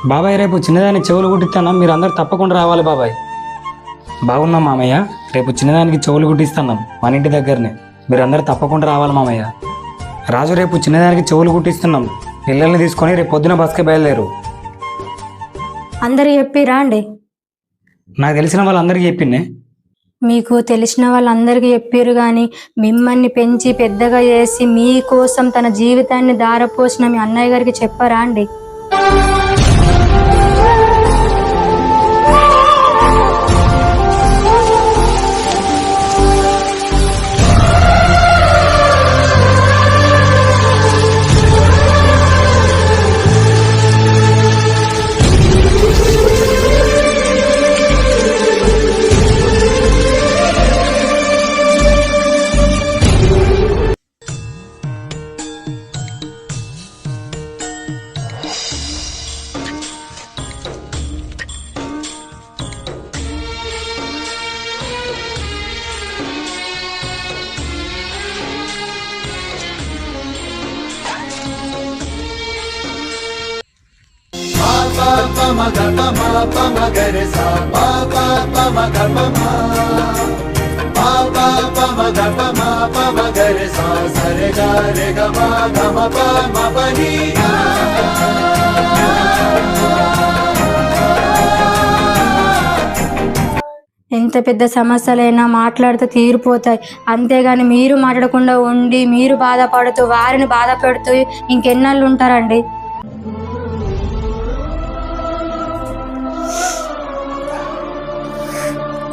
బాబాయ్ రేపు చిన్నదానికి చెవులు కుట్టిస్తాను, మీరు అందరు తప్పకుండా రావాలి బాబాయ్. బాగున్నాం మామయ్య, రేపు చిన్నదానికి చెవులు కుట్టిస్తున్నాం మన ఇంటి దగ్గరనే, మీరు అందరు తప్పకుండా రావాలి మామయ్య. రాజు రేపు చిన్నదానికి చెవులు కుట్టిస్తున్నాం, పిల్లల్ని తీసుకొని రేపు పొద్దున బస్కే బయలుదేరు. అందరు చెప్పిరా అండి? నాకు తెలిసిన వాళ్ళందరికీ చెప్పిండే. మీకు తెలిసిన వాళ్ళందరికీ చెప్పారు కానీ మిమ్మల్ని పెంచి పెద్దగా చేసి మీకోసం తన జీవితాన్ని దారపోసిన మీ అన్నయ్య గారికి చెప్పారా అండి? ఎంత పెద్ద సమస్యలైనా మాట్లాడితే తీరిపోతాయి, అంతేగాని మీరు మాట్లాడకుండా ఉండి మీరు బాధపడుతూ వారిని బాధ పెడుతూ ఇంకెన్నాళ్ళు ఉంటారండి?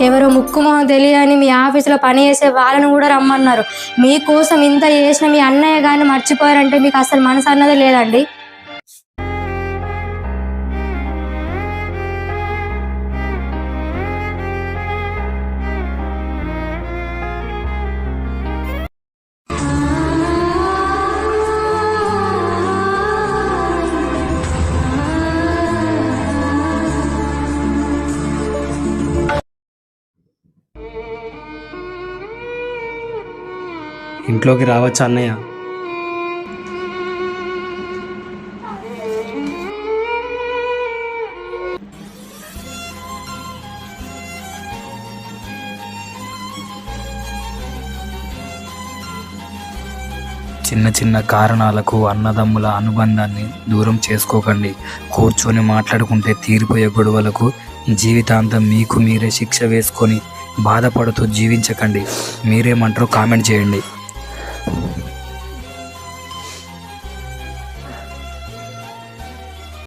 ఎవరో ముక్కు మొహం తెలియని మీ ఆఫీసులో పని చేసే వాళ్ళని కూడా రమ్మన్నారు. మీకోసం ఇంత చేసిన మీ అన్నయ్య గారిని మర్చిపోయారంటే మీకు అసలు మనసు అన్నదే లేదండి. ఇంట్లోకి రావచ్చా అన్నయ్య? చిన్న చిన్న కారణాలకు అన్నదమ్ముల అనుబంధాన్ని దూరం చేసుకోకండి. కూర్చొని మాట్లాడుకుంటే తీరిపోయే గొడవలకు జీవితాంతం మీకు మీరే శిక్ష వేసుకొని బాధపడుతూ జీవించకండి. మీరేమంటారో కామెంట్ చేయండి.